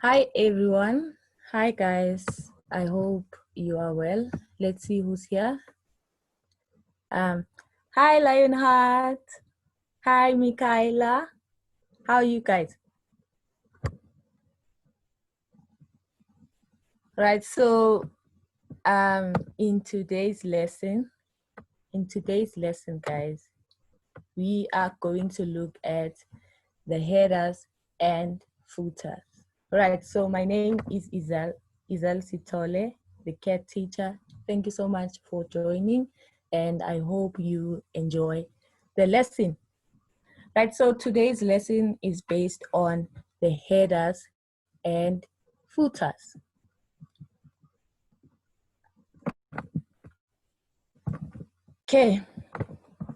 Hi everyone. Hi guys. I hope you are well. Let's see who's here. Um, Hi Lionheart. Hi Michaela. How are you guys? Right. So in today's lesson, guys, we are going to look at the headers and footers. Right. So my name is Izal Sitole, the cat teacher. Thank you so much for joining, and I hope you enjoy the lesson. Right, so today's lesson is based on the headers and footers. Okay,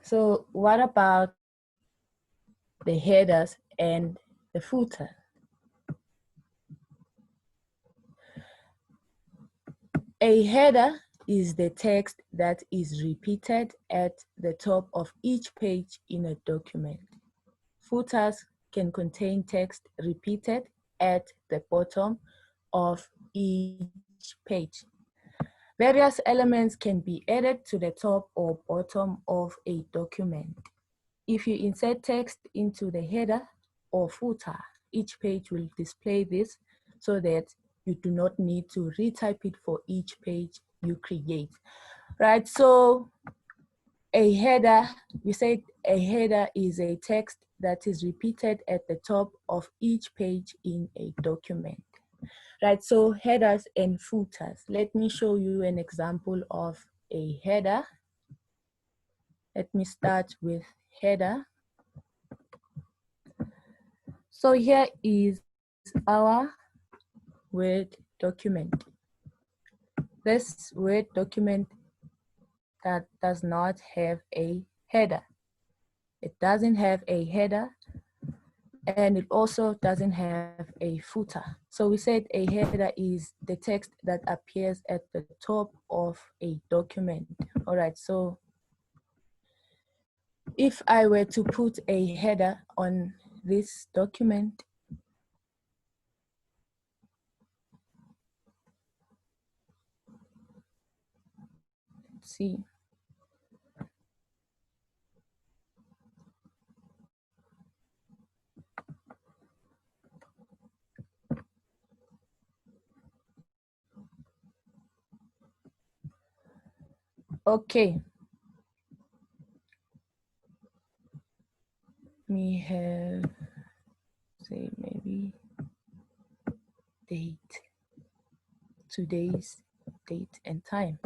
so what about the headers and the footer? A header is the text that is repeated at the top of each page in a document. Footers can contain text repeated at the bottom of each page. Various elements can be added to the top or bottom of a document. If you insert text into the header or footer, each page will display this so that you do not need to retype it for each page you create. Right, so a header, we said a header is a text that is repeated at the top of each page in a document. Right, so headers and footers. Let me show you an example of a header. Let me start with header. So here is our Word document. This Word document that does not have a header. It doesn't have a header and it also doesn't have a footer. So we said a header is the text that appears at the top of a document. All right, so if I were to put a header on this document, let's see. Okay. We have, say, maybe date, today's date and time.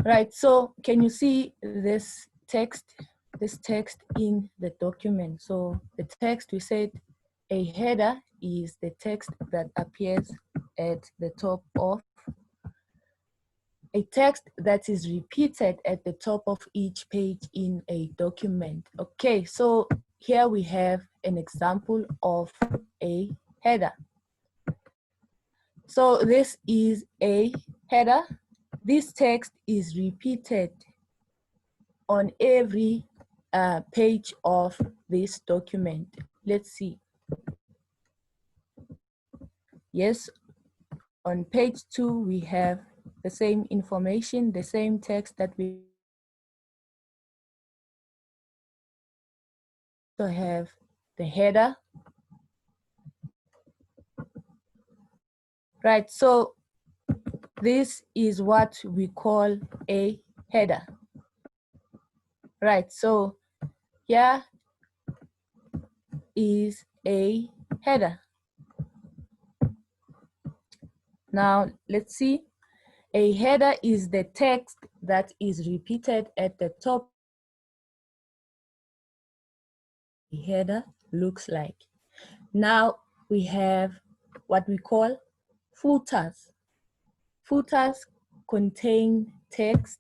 Right, so can you see this text in the document? So the text, we said a header is the text that appears at the top of a text that is repeated at the top of each page in a document. Okay, so here we have an example of a header. So this is a header. This text is repeated on every page of this document. Let's see. Yes, on page 2, we have the same information, the same text that we also have the header. Right, so this is what we call a header. Right, so here is a header. Now let's see. A header is the text that is repeated at the top. A header looks like. Now we have what we call footers. Footers contain text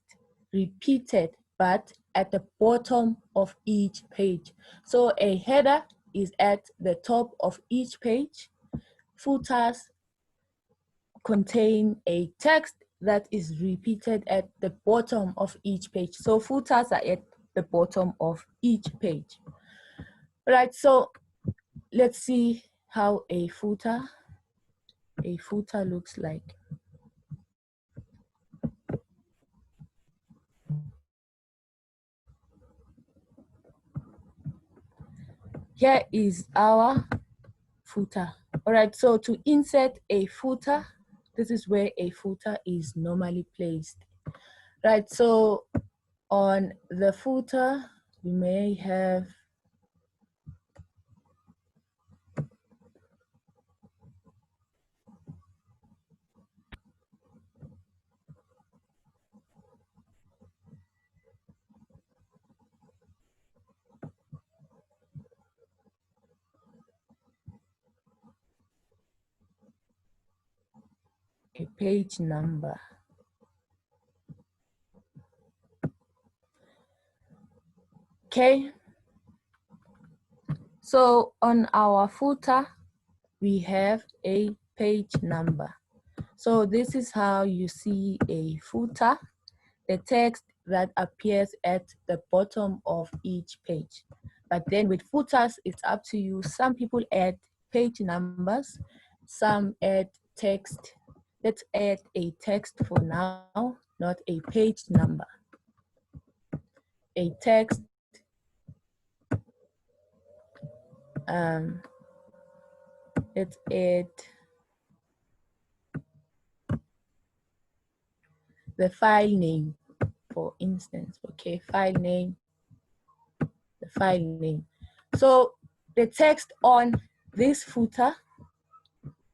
repeated but at the bottom of each page. So a header is at the top of each page. Footers contain a text that is repeated at the bottom of each page. So footers are at the bottom of each page. Right, so let's see how a footer a footer looks like. Here is our footer. All right, so to insert a footer, this is where a footer is normally placed. Right, so on the footer, we may have a page number. Okay, so on our footer, we have a page number. So this is how you see a footer, the text that appears at the bottom of each page. But then with footers, it's up to you. Some people add page numbers, some add text. Let's add a text for now, not a page number. A text, let's add the file name, for instance. Okay, file name, the file name. So the text on this footer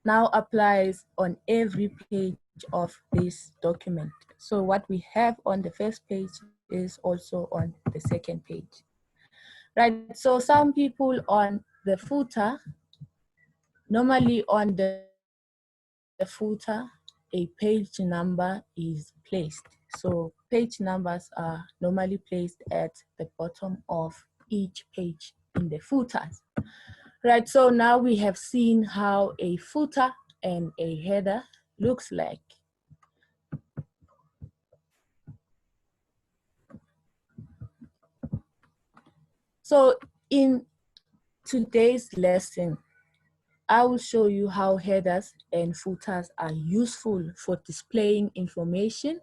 now applies on every page of this document. So what we have on the first page is also on the second page. Right, so some people on the footer, normally on the footer, a page number is placed. So page numbers are normally placed at the bottom of each page in the footers. Right, so now we have seen how a footer and a header looks like. So in today's lesson, I will show you how headers and footers are useful for displaying information.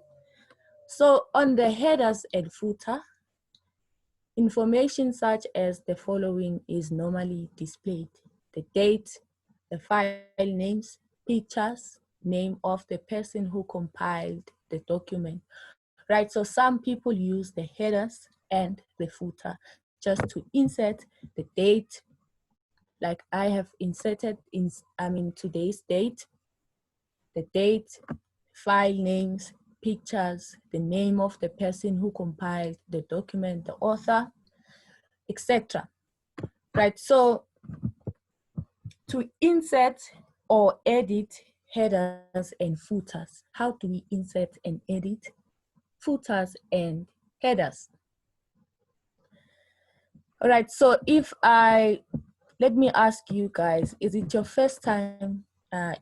So on the headers and footer, information such as the following is normally displayed: the date, the file names, pictures, name of the person who compiled the document. Right, so some people use the headers and the footer just to insert the date, like I have inserted in, today's date, the date, file names, pictures, the name of the person who compiled the document, the author, etc. Right, so to insert or edit headers and footers, how do we insert and edit footers and headers? All right, so let me ask you guys, is it your first time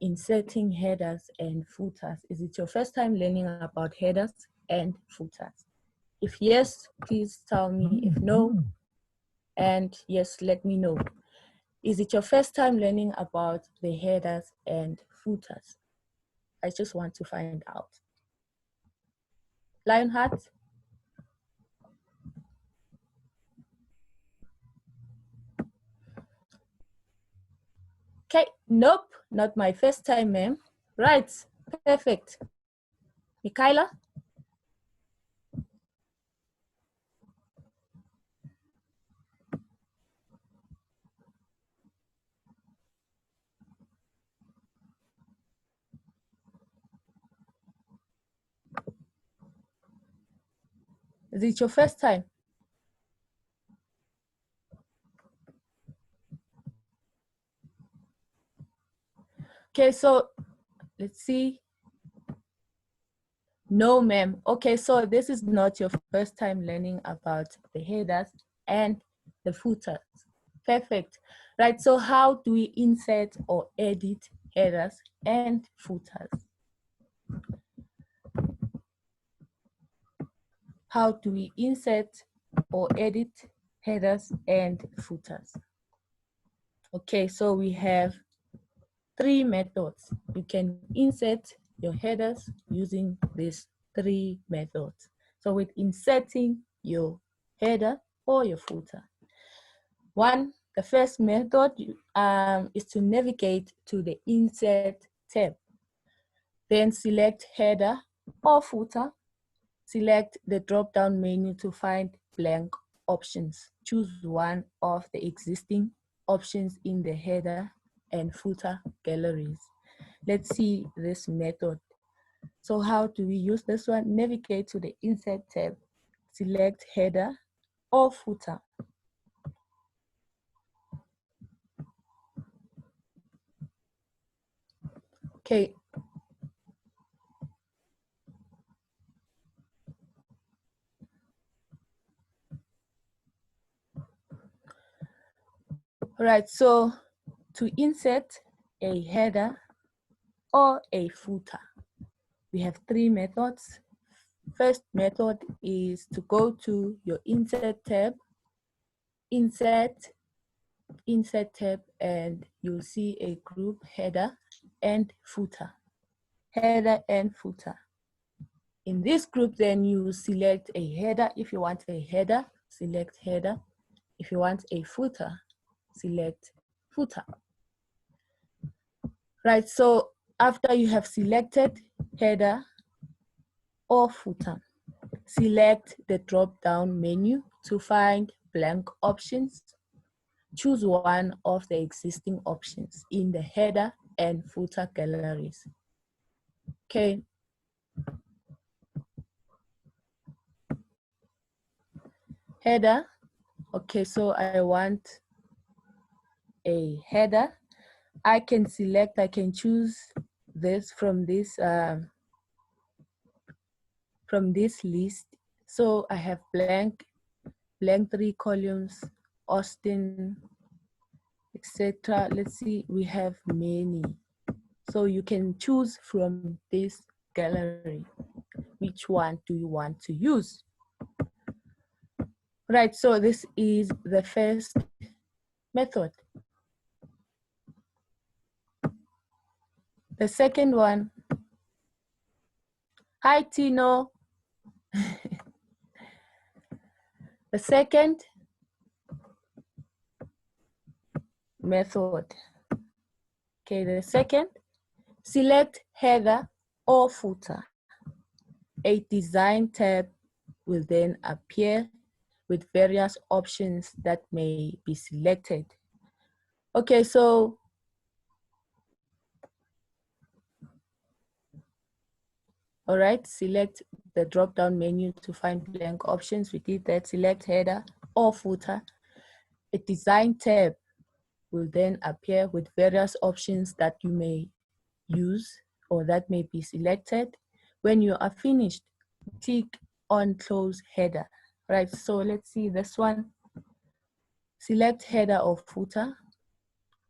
inserting headers and footers? Is it your first time learning about headers and footers? If yes, please tell me. If no, and yes, let me know. Is it your first time learning about the headers and footers? I just want to find out. Lionheart? Okay, nope, not my first time, ma'am. Right, perfect. Michaela? Is it your first time? Okay, so let's see. No, ma'am. Okay, so this is not your first time learning about the headers and the footers. Perfect. Right, so how do we insert or edit headers and footers? How do we insert or edit headers and footers? Okay, so we have three methods. You can insert your headers using these three methods. So with inserting your header or your footer, the first method is to navigate to the Insert tab. Then select header or footer. Select the drop-down menu to find blank options. Choose one of the existing options in the header and footer galleries. Let's see this method. So how do we use this one? Navigate to the Insert tab. Select header or footer. Okay. All right, so to insert a header or a footer, we have three methods. First method is to go to your Insert tab, Insert tab, and you'll see a group header and footer. Header and footer. In this group, then you select a header. If you want a header, select header. If you want a footer, select footer. Right, so after you have selected header or footer, select the drop-down menu to find blank options. Choose one of the existing options in the header and footer galleries. Okay. Header. Okay, so I want a header. I can choose this from this list. So I have blank 3 columns, Austin, etc. Let's see, we have many. So you can choose from this gallery. Which one do you want to use? Right, so this is the first method. The second one, hi Tino. The second method. Okay, the second, select header or footer. A design tab will then appear with various options that may be selected. Okay, so all right, select the drop-down menu to find blank options. We did that. Select header or footer. A design tab will then appear with various options that you may use or that may be selected. When you are finished, click on Close Header. Right, so let's see this one. Select header or footer,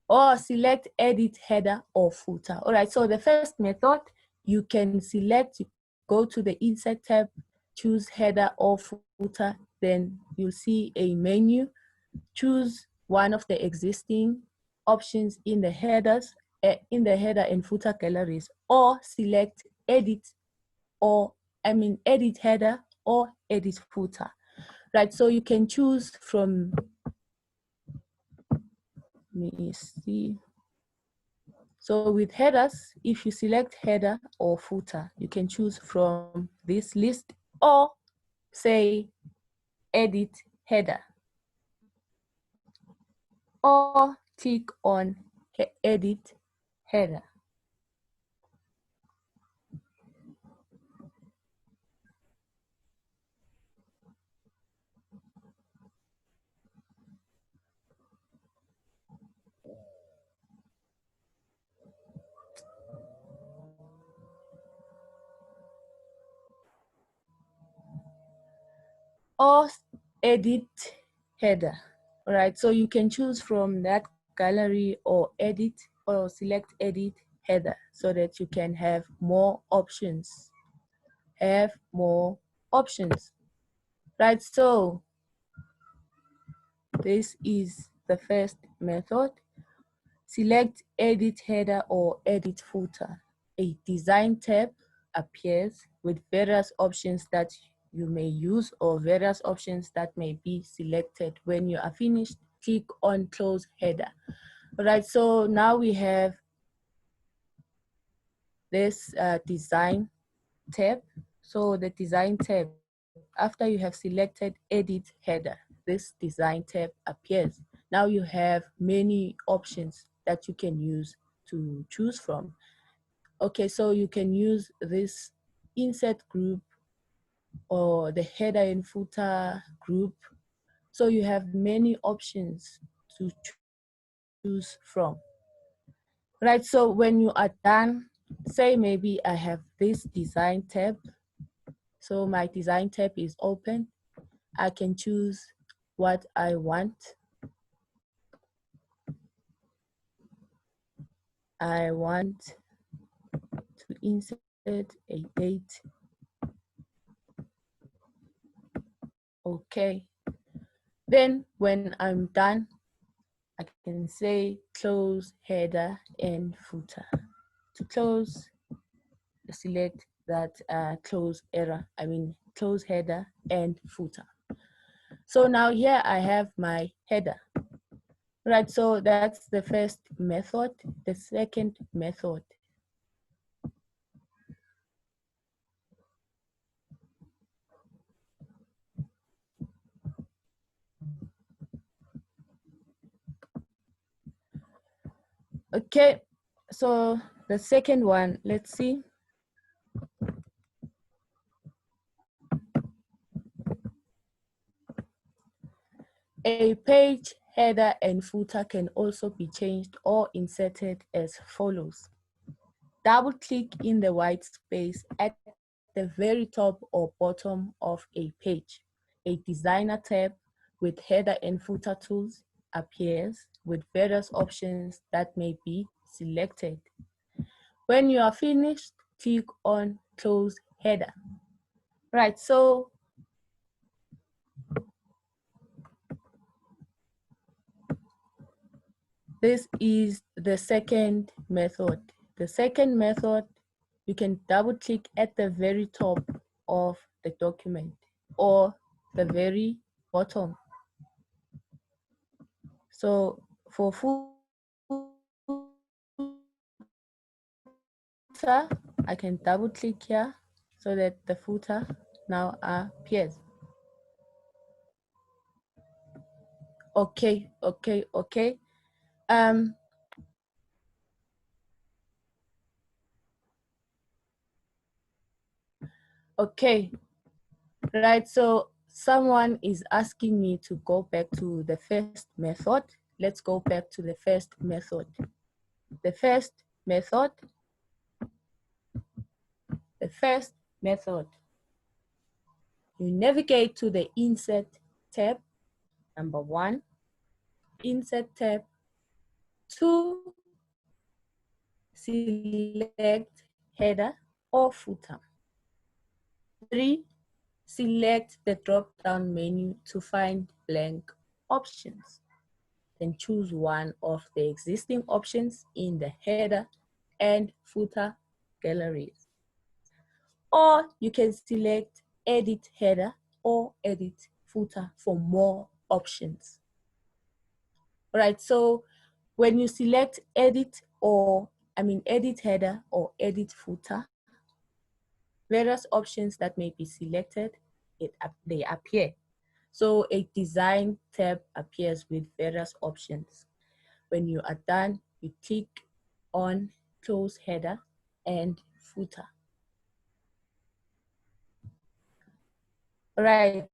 or select Edit Header or Footer. All right, so the first method, you can select, go to the Insert tab, choose header or footer, then you'll see a menu. Choose one of the existing options in the headers, in the header and footer galleries, or select Edit Header or Edit Footer. Right, so you can choose from, let me see. So with headers, if you select header or footer, you can choose from this list or say Edit Header, or click on Edit Header. Or Edit Header. All right, so you can choose from that gallery or edit or select Edit Header so that you can have more options. Right, so this is the first method. select Edit Header or Edit Footer. A Design tab appears with various options that you may use or various options that may be selected. When you are finished, click on Close Header. All right, so now we have this Design tab. So the Design tab, after you have selected Edit Header, this Design tab appears. Now you have many options that you can use to choose from. Okay, so you can use this Insert group or the Header and Footer group. So you have many options to choose from. Right, so when you are done, say maybe I have this Design tab. So my Design tab is open. I can choose what I want. I want to insert a date. Okay. Then when I'm done, I can say close header and footer. To close, select that close header and footer. So now here I have my header. Right, so that's the first method. The second method. Okay, so the second one, let's see. A page header and footer can also be changed or inserted as follows. Double-click in the white space at the very top or bottom of a page. A designer tab with header and footer tools appears with various options that may be selected. When you are finished, click on Close Header. Right, so this is the second method. The second method, you can double click at the very top of the document or the very bottom. So for footer, I can double click here so that the footer now appears. Okay. Okay, right, so someone is asking me to go back to the first method. Let's go back to the first method. The first method, you navigate to the Insert tab, number 1, Insert tab, 2, select header or footer. 3, select the drop-down menu to find blank options. Then choose one of the existing options in the header and footer galleries. Or you can select Edit Header or Edit Footer for more options. All right, so when you select Edit Header or Edit Footer, various options that may be selected, they appear. So a Design tab appears with various options. When you are done, you click on Close Header and Footer. All right.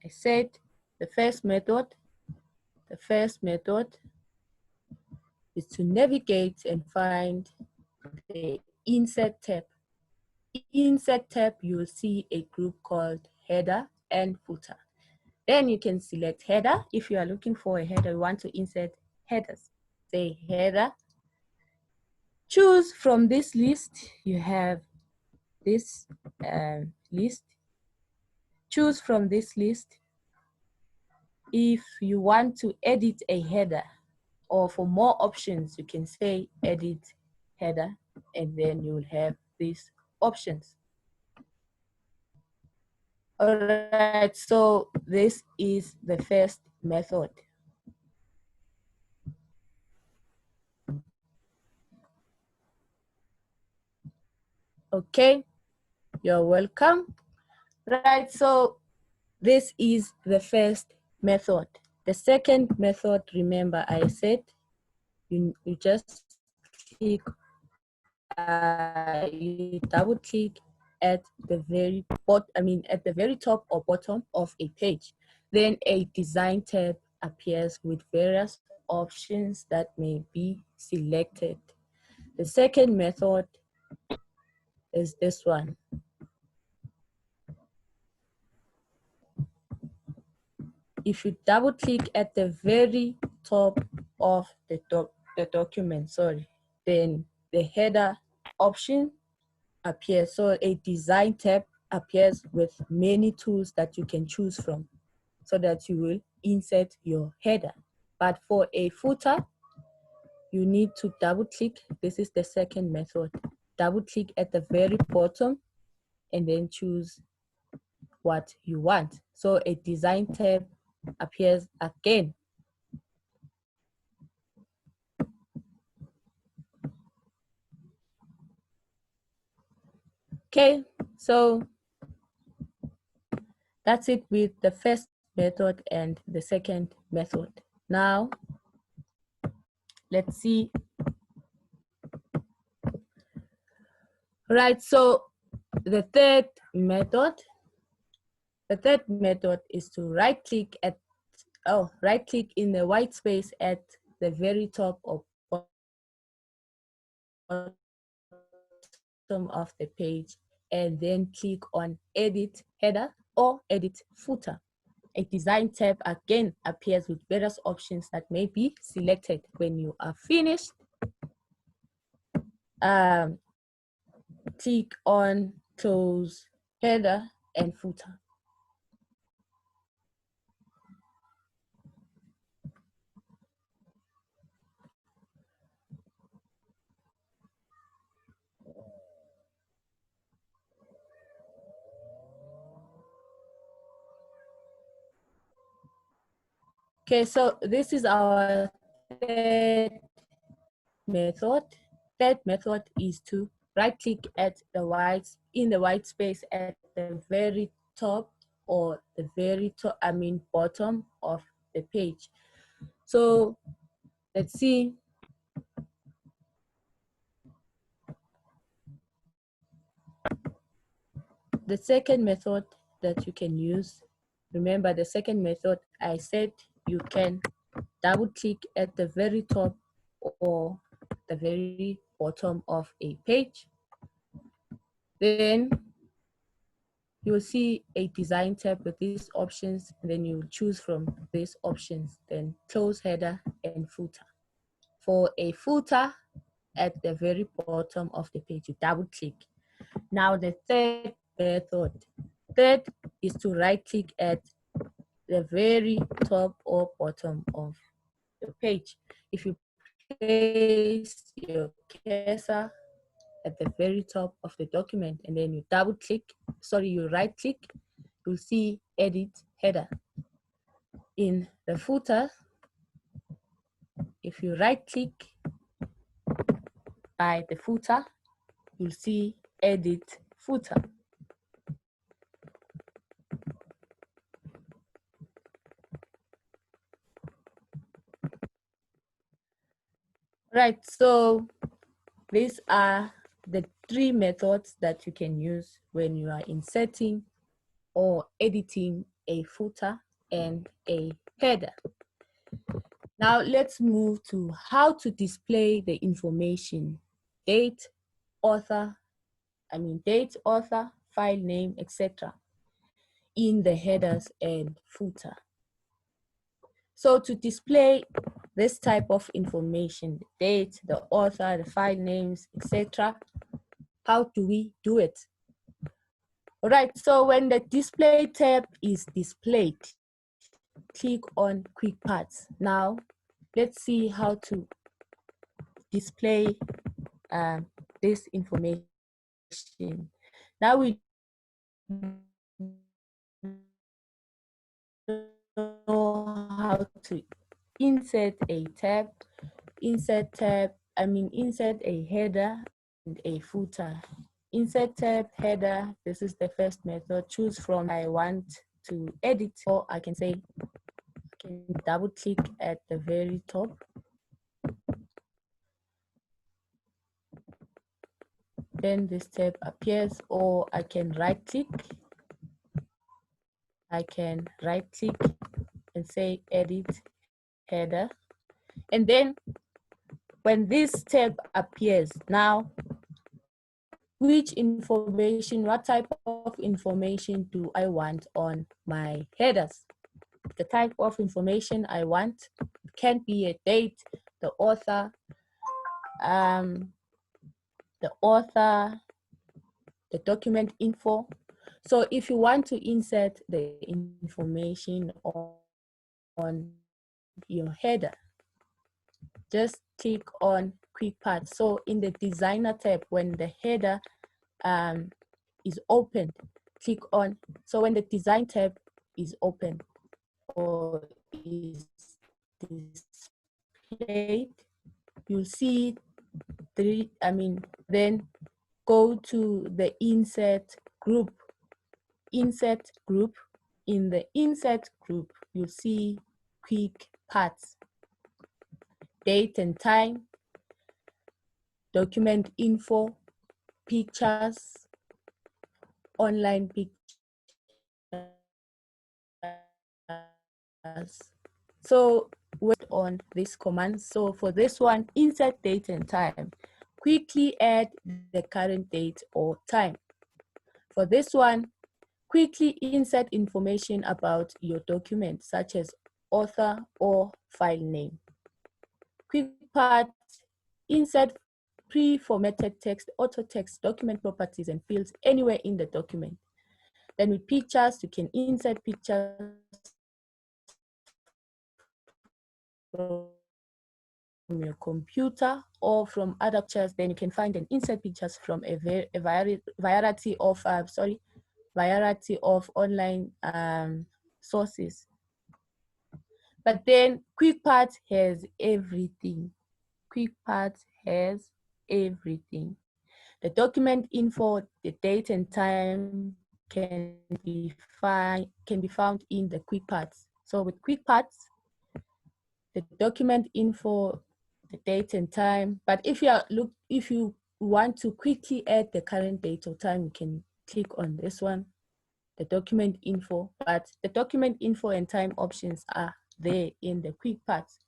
I said the first method is to navigate and find the Insert tab. Insert tab, you will see a group called Header and Footer. Then you can select header. If you are looking for a header, you want to insert headers. Say header Choose from this list. You have this list. Choose from this list. If you want to edit a header, or for more options, you can say edit header, and then you will have these options. All right, so this is the first method. Okay, you're welcome. Right, so this is the first method. The second method, remember I said, you just click, you double click at the very at the very top or bottom of a page. Then a design tab appears with various options that may be selected. The second method is this one. If you double click at the very top of the document, then the header option appears. So a design tab appears with many tools that you can choose from so that you will insert your header. But for a footer, you need to double click. This is the second method. Double click at the very bottom and then choose what you want. So a design tab appears again. Okay, so that's it with the first method and the second method. Now, let's see. Right, so the third method is to right click in the white space at the very top or bottom of the page and then click on edit header or edit footer. A design tab again appears with various options that may be selected. When you are finished, click on close header and footer. Okay, so this is our third method. Third method is to right click at the white space at the very top or the very top, bottom of the page. So let's see. The second method that you can use, remember the second method, I said you can double click at the very top or the very bottom of a page. Then you'll see a design tab with these options, and then you choose from these options, then close header and footer. For a footer, at the very bottom of the page, you double click. Now the third method. Third is to right click at the very top or bottom of the page. If you place your cursor at the very top of the document and then you you right click, you'll see edit header. In the footer, if you right click by the footer, you'll see edit footer. Right, so these are the three methods that you can use when you are inserting or editing a footer and a header. Now let's move to how to display the information, date, author, file name, etc. in the headers and footer. So to display this type of information, the date, the author, the file names, etc., how do we do it? All right, so when the display tab is displayed, click on Quick Paths. Now, let's see how to display this information. Now we know how to insert a tab, insert a header and a footer. Insert tab, header, this is the first method. Choose from I want to edit, or I can say, I can double click at the very top. Then this tab appears, or I can right click. I can right click and say edit header. And then when this tab appears, now which information, what type of information do I want on my headers? The type of information I want can be a date, the author, the document info. So if you want to insert the information on your header, just click on Quick Paths. So in the Designer tab, when the header is opened, click on, so when the Design tab is open or is displayed, you'll see then go to the Insert group. Insert group. In the Insert group, you'll see Quick Paths, date and time, document info, pictures, online pictures. So work on this command. So for this one, insert date and time. Quickly add the current date or time. For this one, quickly insert information about your document, such as author or file name. Quick Path, insert pre-formatted text, auto text, document properties, and fields anywhere in the document. Then with pictures, you can insert pictures from your computer or from other pictures. Then you can find and insert pictures from a variety of online sources. But then Quick Path has everything. Quick Path has everything. The document info, the date and time can be found in the Quick Paths. So with Quick Paths, the document info, the date and time. But if you want to quickly add the current date or time, you can click on this one, the document info. But the document info and time options are there in the Quick Paths.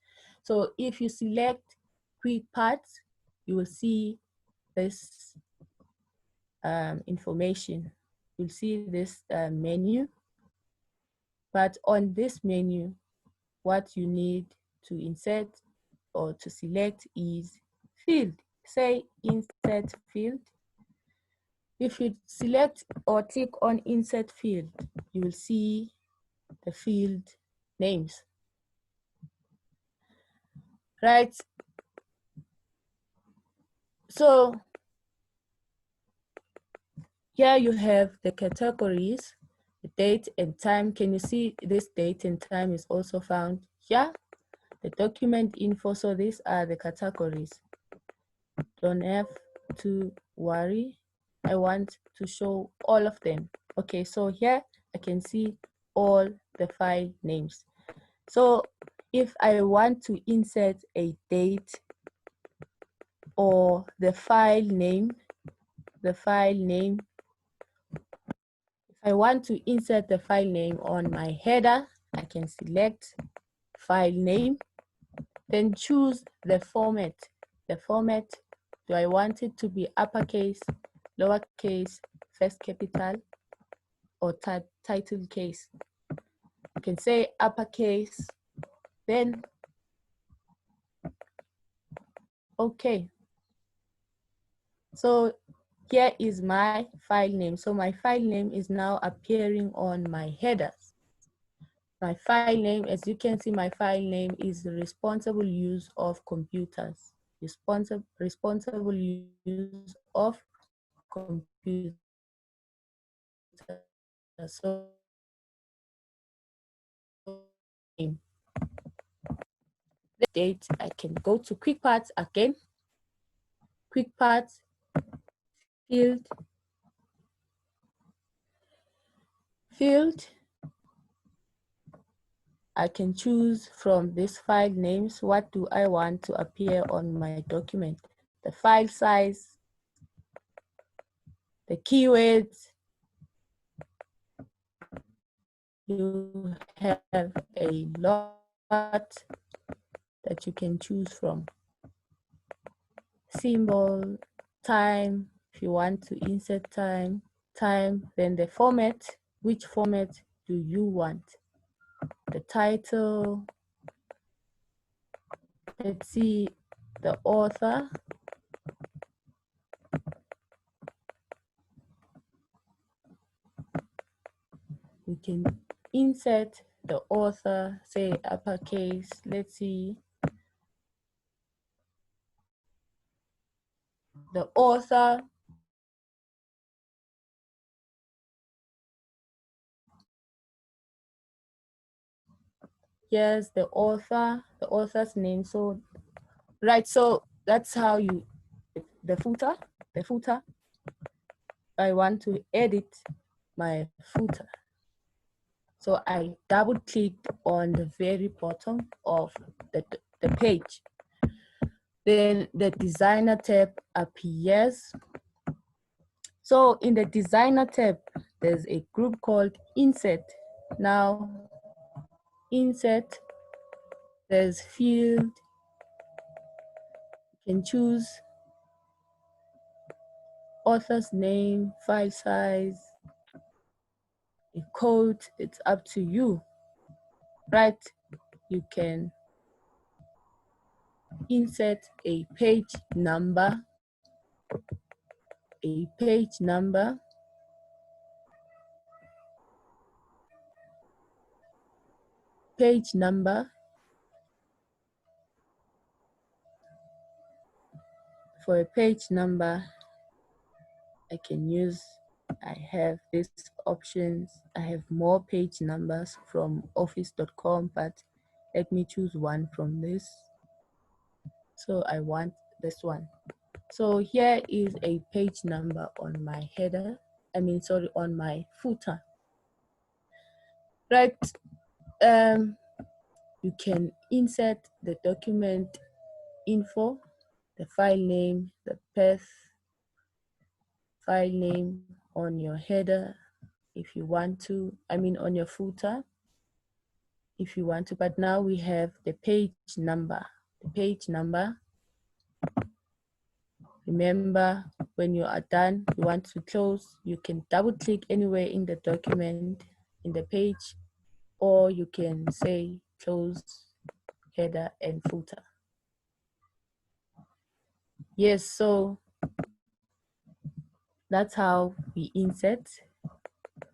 So if you select Quick Paths, you will see this information. You'll see this menu. But on this menu, what you need to insert or to select is field. Say insert field. If you select or click on insert field, you will see the field names. Right? So here you have the categories, the date and time. Can you see this date and time is also found here? The document info, so these are the categories. Don't have to worry. I want to show all of them. Okay, so here I can see all the file names. So if I want to insert a date or the file name, if I want to insert the file name on my header, I can select file name, then choose the format. The format, do I want it to be uppercase, lowercase, first capital, or title case? You can say uppercase, Then, okay. So here is my file name. So my file name is now appearing on my headers. My file name, as you can see, my file name is the responsible use of computers. Responsible use of computers. So the date, I can go to quick parts again. Quick parts field. I can choose from these file names, what do I want to appear on my document? The file size, the keywords. You have a lot that you can choose from. Symbol, time, if you want to insert time, then the format, which format do you want? The title, let's see, the author, we can insert the author, say uppercase, let's see, the author, yes, the author's name. So, right, so that's how you, the footer, I want to edit my footer. So I double clicked on the very bottom of the page. Then the designer tab appears. So in the designer tab, there's a group called insert. Now, insert, there's field, you can choose author's name, file size, a code, it's up to you, right? You can insert a page number, for a page number, I can use, I have these options. I have more page numbers from office.com, but let me choose one from this. So I want this one. So here is a page number on my header. On my footer. Right. You can insert the document info, the file name, the path, file name on your header if you want to, on your footer if you want to, but now we have the page number. The page number, remember, when you are done, you want to close, you can double click anywhere in the document, in the page, or you can say close header and footer. Yes, so that's how we insert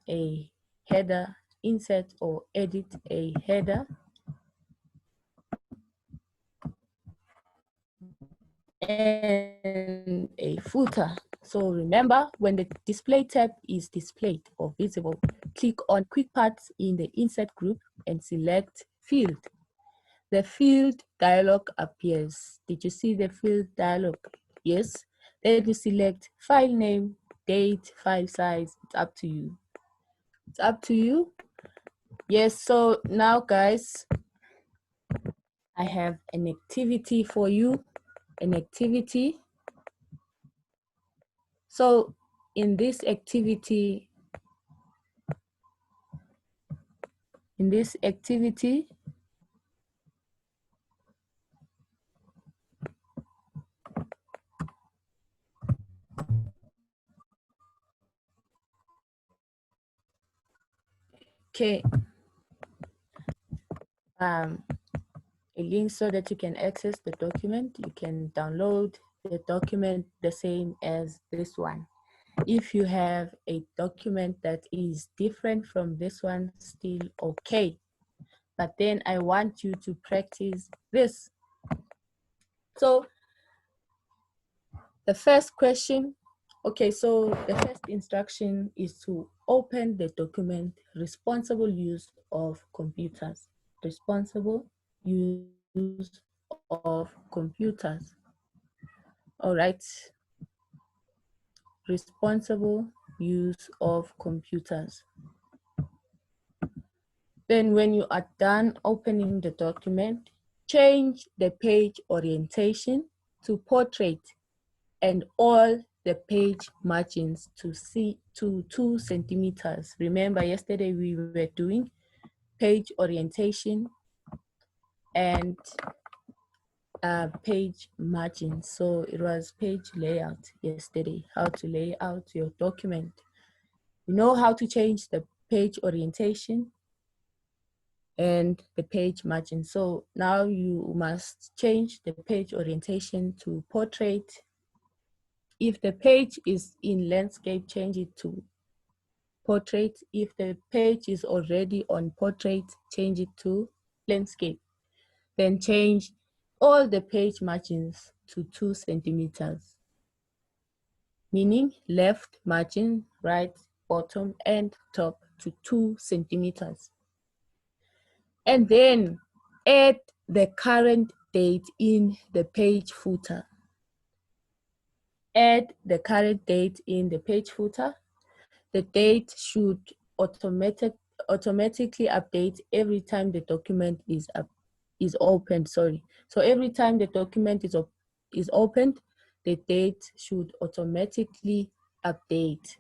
a header, insert or edit a header and a footer. So remember, when the display tab is displayed or visible, click on quick parts in the insert group and select field. The field dialog appears. Did you see the field dialog? Yes. Then you select file name, date, file size. It's up to you. It's up to you. Yes, so now guys, I have an activity for you, an activity. So in this activity, okay, a link so that you can access the document. You can download the document the same as this one. If you have a document that is different from this one, still okay. But then I want you to practice this. So the first question, okay, so the first instruction is to open the document, responsible use of computers. Responsible use of computers. All right. Responsible use of computers. Then when you are done opening the document, change the page orientation to portrait and all the page margins to 2 centimeters. Remember yesterday we were doing page orientation and page margin. So it was page layout yesterday, how to lay out your document. You know how to change the page orientation and the page margin. So now you must change the page orientation to portrait. If the page is in landscape, change it to portrait. If the page is already on portrait, change it to landscape. Then change all the page margins to 2 centimeters, meaning left margin, right, bottom, and top to 2 centimeters. And then add the current date in the page footer. Add the current date in the page footer. The date should automatically update every time the document is opened. So every time the document is opened, the date should automatically update.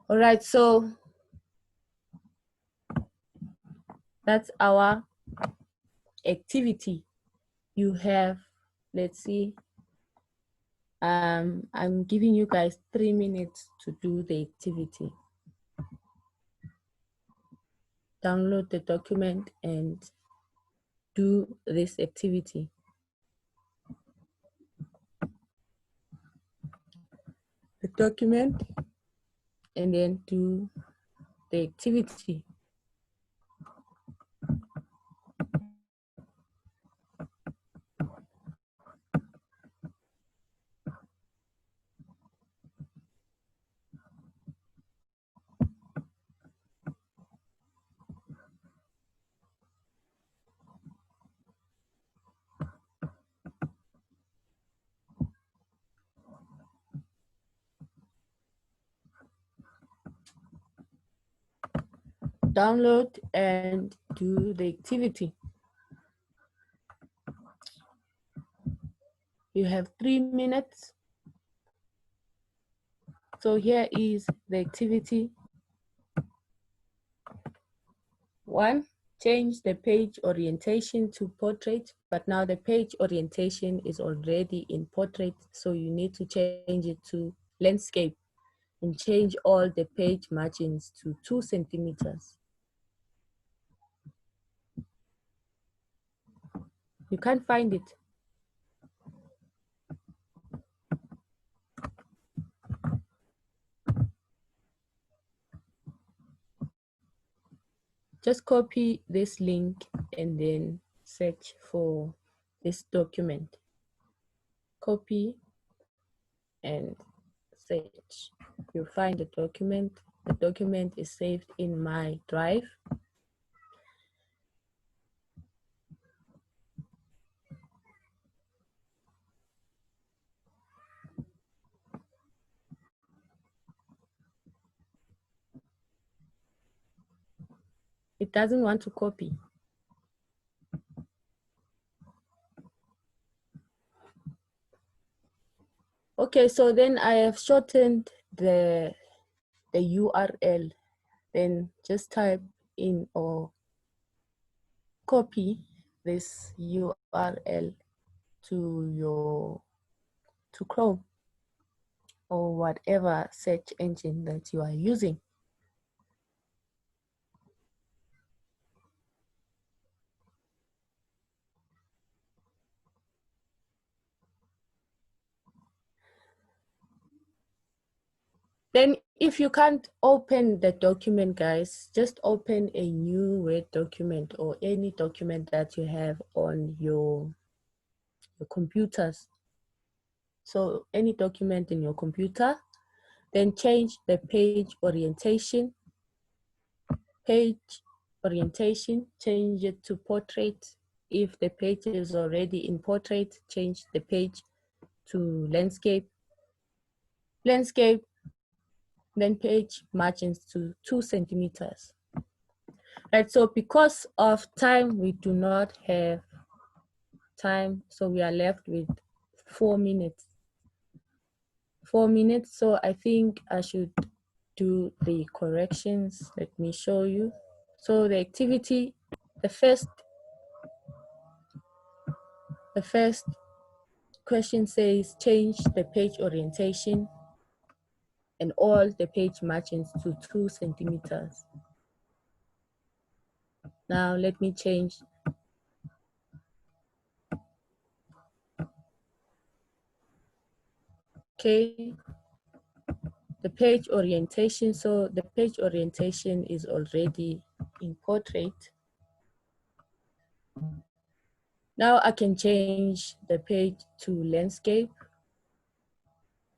All right, so that's our activity. You have, let's see, I'm giving you guys 3 minutes to do the activity. Download the document and do this activity. The document and then do the activity. Download and do the activity. You have 3 minutes. So here is the activity. 1, change the page orientation to portrait, but now the page orientation is already in portrait, so you need to change it to landscape and change all the page margins to 2 centimeters. You can't find it. Just copy this link and then search for this document. Copy and search. You'll find the document. The document is saved in my drive. It doesn't want to copy. Okay, so then I have shortened the URL. Then just type in or copy this URL to Chrome or whatever search engine that you are using. Then if you can't open the document, guys, just open a new Word document or any document that you have on your computers. So any document in your computer, then change the page orientation. Page orientation, change it to portrait. If the page is already in portrait, change the page to landscape. Landscape, then page margins to 2 centimeters. Right, so because of time, we do not have time, so we are left with 4 minutes. 4 minutes, so I think I should do the corrections. Let me show you. So the activity, the first question says change the page orientation and all the page margins to 2 centimeters. Now let me change. Okay, the page orientation. So the page orientation is already in portrait. Now I can change the page to landscape.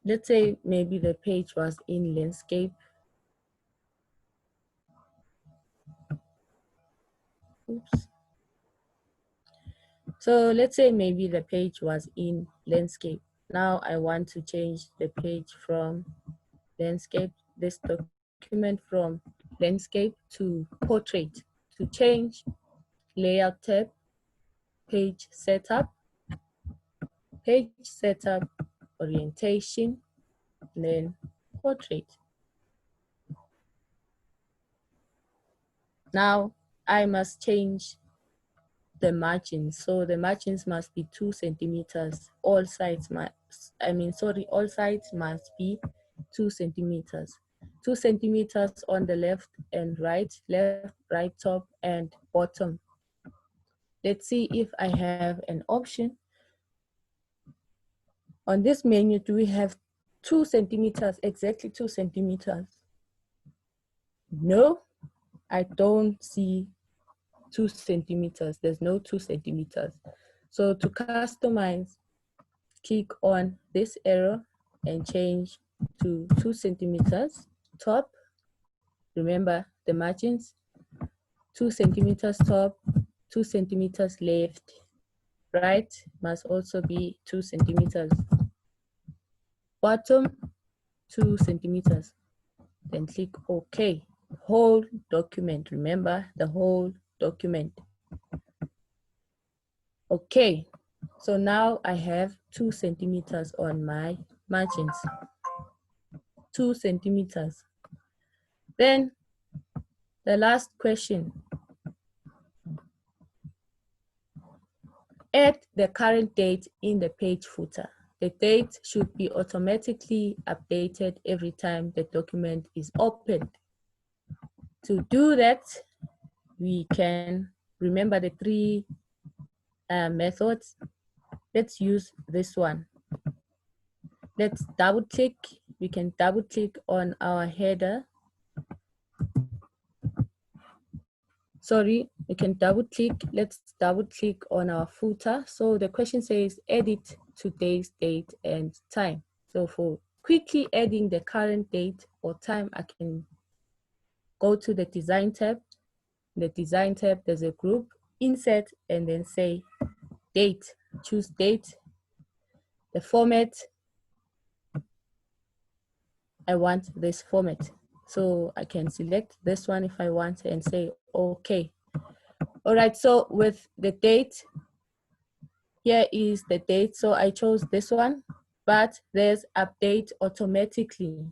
Let's say maybe the page was in landscape. Oops. So let's say maybe the page was in landscape. Now I want to change the page from landscape, this document from landscape to portrait. To change, layout tab, page setup, orientation, then portrait. Now I must change the margins. So the margins must be 2 centimeters. All sides all sides must be 2 centimeters. 2 centimeters on the left, right, top, and bottom. Let's see if I have an option. On this menu, do we have 2 centimeters, exactly 2 centimeters? No, I don't see 2 centimeters. There's no 2 centimeters. So to customize, click on this arrow and change to 2 centimeters top. Remember the margins, 2 centimeters top, 2 centimeters left. Right must also be 2 centimeters. Bottom, 2 centimeters. Then click OK. Whole document, remember the whole document. Okay, so now I have 2 centimeters on my margins. 2 centimeters. Then the last question. Add the current date in the page footer. The date should be automatically updated every time the document is opened. To do that, we can remember the 3 methods. Let's use this one. Let's double click. We can double click on our header. Sorry, we can double click. Let's double click on our footer. So the question says edit today's date and time. So for quickly adding the current date or time, I can go to the design tab. In the design tab, there's a group, insert, and then say date. Choose date. The format, I want this format. So I can select this one if I want and say okay. All right, so with the date, here is the date. So I chose this one, but there's update automatically.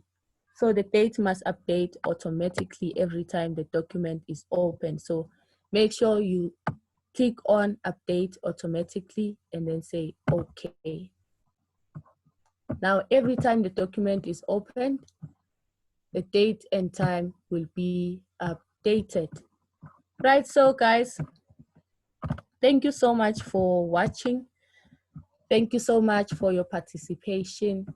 So the date must update automatically every time the document is open. So make sure you click on update automatically and then say okay. Now every time the document is opened, the date and time will be updated. Right, so guys, thank you so much for watching. Thank you so much for your participation.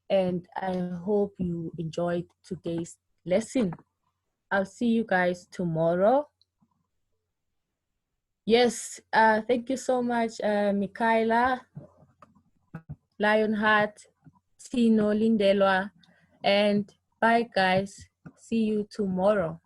and I hope you enjoyed today's lesson. I'll see you guys tomorrow. Yes, thank you so much, Michaela, Lionheart, Tino, Lindelwa, and bye guys. See you tomorrow.